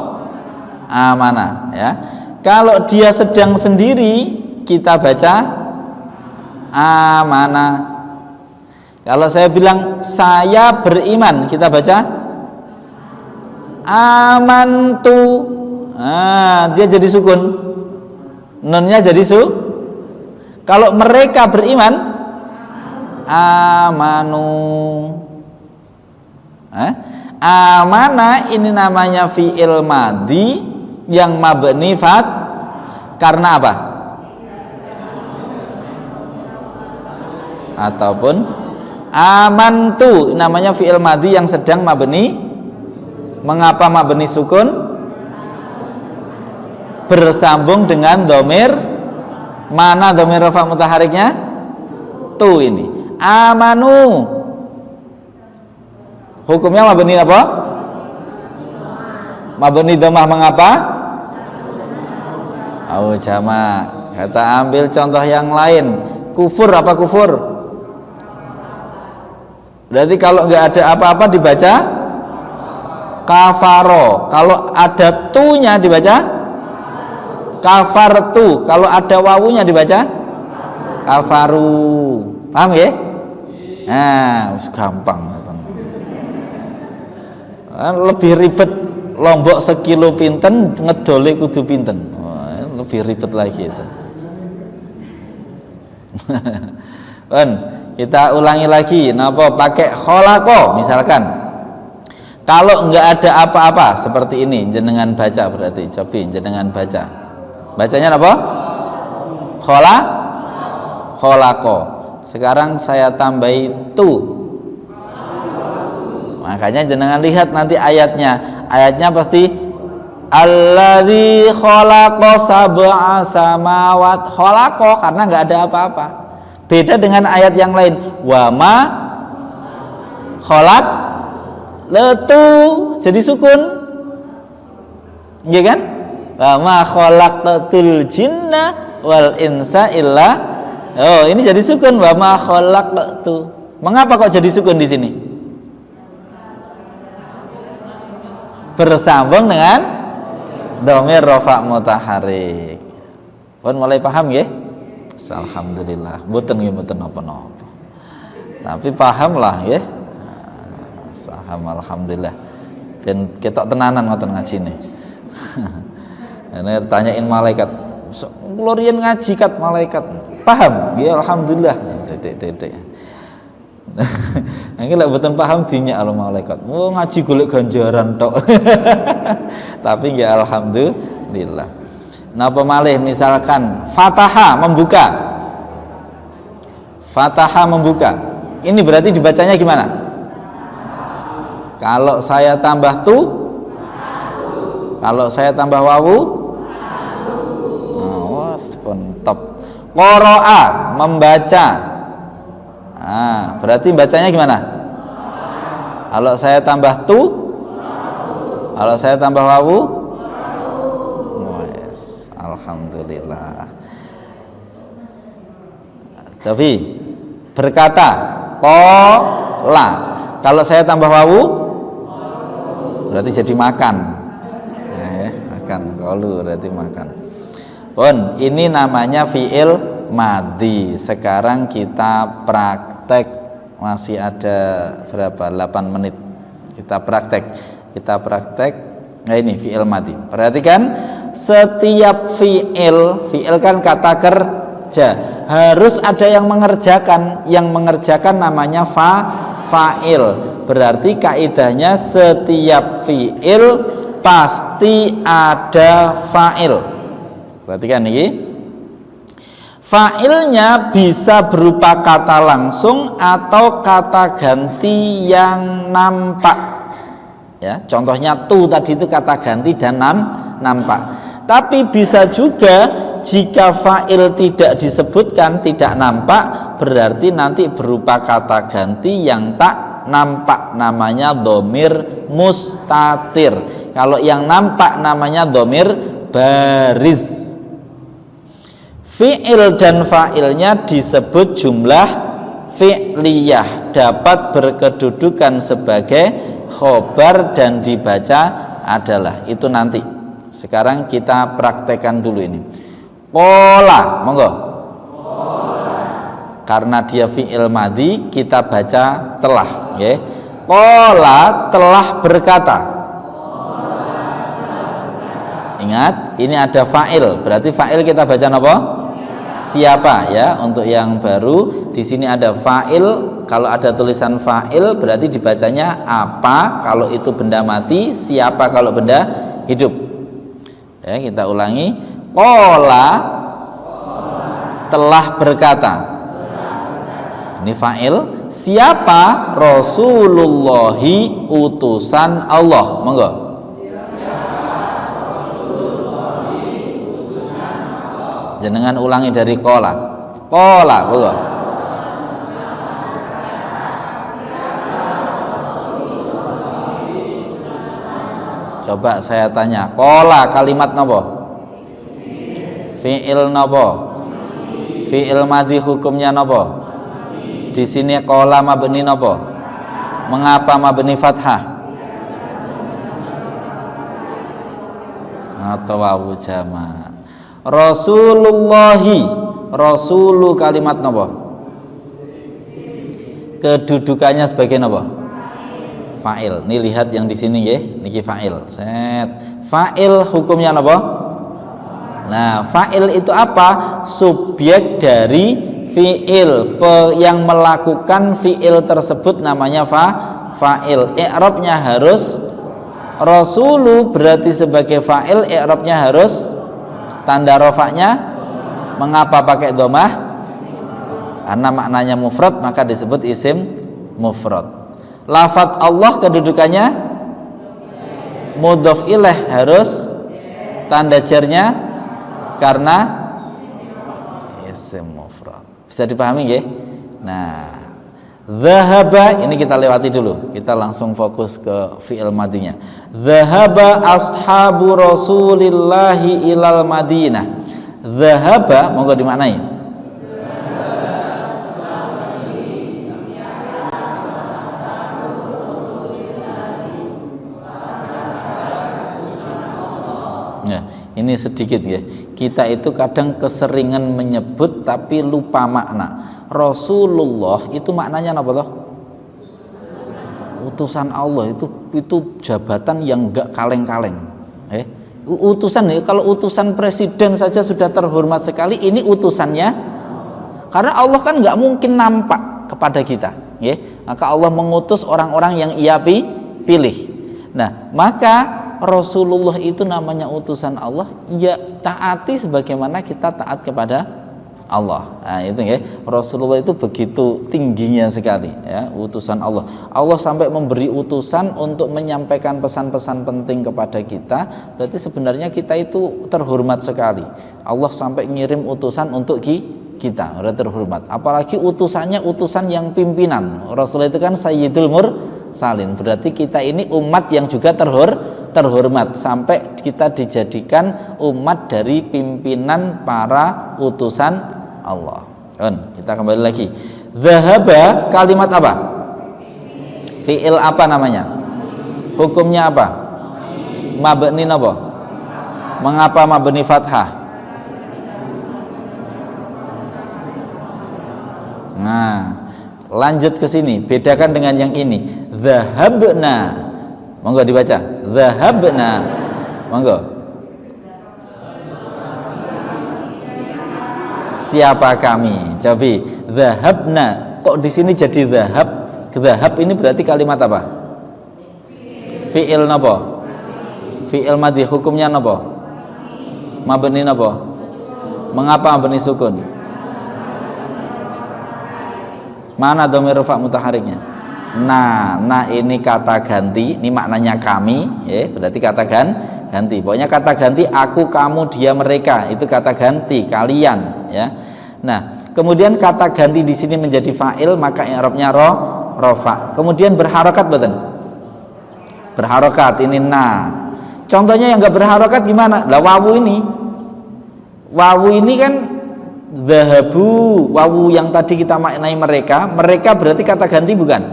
Amanah, ya. Kalau dia sedang sendiri kita baca amanah. Kalau saya bilang saya beriman, kita baca amantu. Dia jadi sukun, nunnya jadi Kalau mereka beriman amanu. Amanah ini namanya fi'il madhi yang mabni fat karena apa? Ataupun amantu namanya fi'il madhi yang sedang mabni. Mengapa mabni sukun? Bersambung dengan dhamir. Mana dhamir rafa mutahariknya? Tu ini. Amanu. Hukumnya mabni apa? Mabni dhammah. Mengapa? Wawu jamak. Kita ambil contoh yang lain. Kufur apa kufur? Berarti kalau nggak ada apa-apa dibaca kafaro. Kalau ada tunya dibaca kafartu. Kalau ada wawunya dibaca kafaru. Paham ya? Nah, gampang. Lebih ribet lombok sekilo pinten, ngedole kudu pinten. Lebih ribet lagi itu. Kita ulangi lagi. Napa pakai kholaqo misalkan. Kalau enggak ada apa-apa seperti ini, jenengan baca berarti. Cobi jenengan baca. Bacanya apa? Kholaqo. Sekarang saya tambahi tu. Makanya jenengan lihat nanti ayatnya. Ayatnya pasti alladzi khalaqa sab'a samawat. Khalaqa karena nggak ada apa-apa. Beda dengan ayat yang lain. Wa ma khalaq letu jadi sukun. Iya kan? Wa ma khalaqatul jinna wal insa illa. Oh, ini jadi sukun. Wa ma khalaqtu. Mengapa kok jadi sukun di sini? Bersambung dengan dhamir rafa mutaharik. Pun mulai paham ya? Alhamdulillah. Mboten nggih mboten napa-napa. Tapi paham lah ya. Paham alhamdulillah. Ben ketok tenanan ngoten ngajine. Ini tanyain malaikat. Kula riyen ngaji kat malaikat. Paham? Ya alhamdulillah. Dedek. Nggih lek mboten paham dinyak karo malaikat. Oh ngaji golek ganjaran tok. Tapi nggih alhamdulillah. Napa malih misalkan fataha membuka. Fataha membuka. Ini berarti dibacanya gimana? Kalau saya tambah tu, kalau saya tambah wawu, top. Qara'a membaca. Berarti bacanya gimana? Kalau saya tambah tu, kalau saya tambah wawu, yes. Alhamdulillah. Jadi berkata qala. Kalau saya tambah wawu, berarti jadi makan. Makan. Qalu berarti makan. Pun ini namanya fi'il madhi. Sekarang kita praktek, masih ada berapa? 8 menit. Kita praktek. Nah ini fi'il madhi. Perhatikan, setiap fi'il kan kata kerja, harus ada yang mengerjakan. Yang mengerjakan namanya fa'il. Berarti kaidahnya setiap fi'il pasti ada fa'il. Perhatikan ini. Fa'ilnya bisa berupa kata langsung atau kata ganti yang nampak. Ya, contohnya tu tadi itu kata ganti dan nampak. Tapi bisa juga jika fa'il tidak disebutkan, tidak nampak, berarti nanti berupa kata ganti yang tak nampak, namanya dhamir mustatir. Kalau yang nampak namanya dhamir baris. Fi'il dan fa'ilnya disebut jumlah fi'liyah, dapat berkedudukan sebagai khobar dan dibaca adalah. Itu nanti. Sekarang kita praktekkan dulu ini. Qala, monggo. Karena dia fi'il madhi, kita baca telah, nggih. Qala, telah berkata. Ingat, ini ada fa'il. Berarti fa'il kita baca apa? Siapa, ya. Untuk yang baru di sini ada fa'il. Kalau ada tulisan fa'il berarti dibacanya apa kalau itu benda mati, siapa kalau benda hidup. Ya, kita ulangi. Qala, telah berkata. Ini fa'il. Siapa? Rasulullahi, utusan Allah. Monggo. Jenengan ulangi dari qala. Qala, monggo. Coba saya tanya, qala kalimat napa? Fi'il napa? Fi'il madhi hukumnya napa? Di sini qala mabni napa? Mengapa mabni fathah? Atau wawu jama'. Rasulullahi, rasulu kalimat napa? Kedudukannya sebagai napa? Fa'il. Nih lihat yang di sini ya, niki fa'il. Set. Fa'il hukumnya apa? Nah, fa'il itu apa? Subjek dari fi'il. Yang melakukan fi'il tersebut namanya fa'il. I'rabnya harus rasulu, berarti sebagai fa'il i'rabnya harus tanda rafa'nya. Mengapa pakai dhammah? Karena maknanya mufrad, maka disebut isim mufrad. Lafadz Allah kedudukannya mudhof ilaih, harus tanda jarnya karena isim mufrad. Bisa dipahami nggih? Nah, dhahaba ini kita lewati dulu. Kita langsung fokus ke fi'il madinya. Dhahaba ashabu Rasulillahi ilal Madinah. Dhahaba monggo dimaknai. Ini sedikit ya. Kita itu kadang keseringan menyebut tapi lupa makna. Rasulullah itu maknanya apa toh? Utusan Allah, itu jabatan yang enggak kaleng-kaleng. Utusan ya, kalau utusan presiden saja sudah terhormat sekali, ini utusannya. Karena Allah kan enggak mungkin nampak kepada kita, ya. Maka Allah mengutus orang-orang yang Ia pilih. Nah, maka Rasulullah itu namanya utusan Allah, ya taati sebagaimana kita taat kepada Allah. Nah, itu ya, Rasulullah itu begitu tingginya sekali ya, utusan Allah. Allah sampai memberi utusan untuk menyampaikan pesan-pesan penting kepada kita. Berarti sebenarnya kita itu terhormat sekali. Allah sampai ngirim utusan untuk kita, udah terhormat. Apalagi utusannya utusan yang pimpinan. Rasulullah itu kan Sayyidul Mursalin. Berarti kita ini umat yang juga terhormat sampai kita dijadikan umat dari pimpinan para utusan Allah. Kita kembali lagi. Dhahaba kalimat apa? Fi'il apa namanya? Hukumnya apa? Mabni apa? Mengapa mabni fathah? Nah, lanjut ke sini, bedakan dengan yang ini. Dhahabna. Monggo dibaca. Dhahabna. Monggo. Siapa kami? Coba. Dhahabna. Kok di sini jadi dhahab? Dhahab ini berarti kalimat apa? Fi'il napa? Fi'il madhi, hukumnya napa? Mabni napa? Mengapa mabni sukun? Mana dhamir rafa' mutahariknya? Nah ini kata ganti, ini maknanya kami, ya, berarti kata ganti. Pokoknya kata ganti aku, kamu, dia, mereka, itu kata ganti kalian, ya. Nah, kemudian kata ganti di sini menjadi fa'il, maka i'rabnya rofa. Kemudian berharokat betul. Berharokat ini Contohnya yang enggak berharokat gimana? Lah wawu ini. Wawu ini kan zahabu, wawu yang tadi kita maknai mereka berarti kata ganti bukan?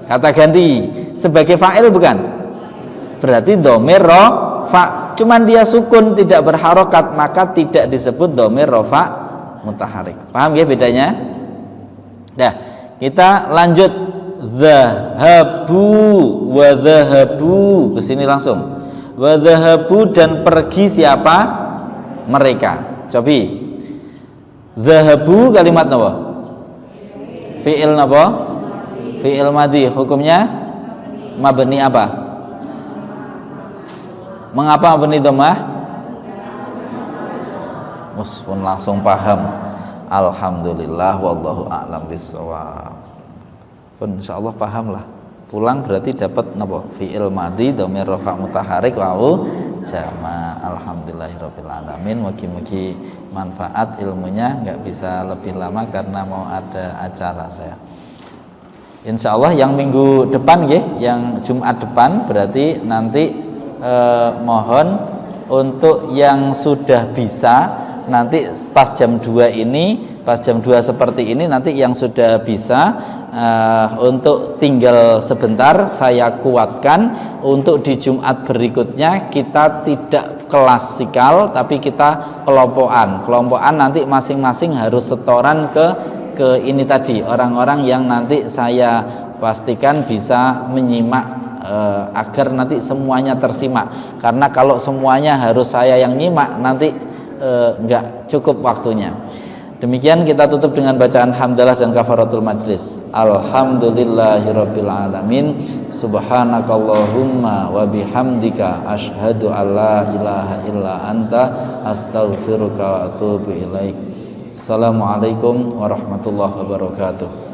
Kata ganti sebagai fa'il bukan? Berarti dhamir rofa, cuman dia sukun tidak berharokat, maka tidak disebut dhamir rofa mutaharik. Paham ya bedanya? Nah, kita lanjut. Zahabu wa zahabu, ke sini langsung. Wa zahabu, dan pergi siapa? Mereka. Cobi. Zahabu kalimat napa? Fi'il napa? Fi'il madhi. Hukumnya mabni apa? Mengapa mabni dhammah? Pun langsung paham. Alhamdulillah wallahu a'lam bissawab. Pun insyaallah paham lah. Pulang berarti dapat napa? Fi'il madhi dhamir rafa mutaharik wawu jama. Alhamdulillahirabbil alamin. Mugi-mugi manfaat ilmunya, nggak bisa lebih lama karena mau ada acara saya. Insyaallah yang minggu depan nggih, yang Jumat depan berarti nanti mohon untuk yang sudah bisa nanti pas jam 2 ini, pas jam 2 seperti ini, nanti yang sudah bisa untuk tinggal sebentar saya kuatkan untuk di Jumat berikutnya kita tidak klasikal tapi kita kelompokan nanti masing-masing harus setoran ke ini tadi, orang-orang yang nanti saya pastikan bisa menyimak agar nanti semuanya tersimak, karena kalau semuanya harus saya yang nyimak nanti enggak cukup waktunya. Demikian kita tutup dengan bacaan hamdalah dan kafaratul majlis. Alhamdulillahirabbil alamin. Subhanakallahumma wa bihamdika asyhadu alla ilaha illa anta astaghfiruka wa atubu ilaik. Assalamualaikum warahmatullahi wabarakatuh.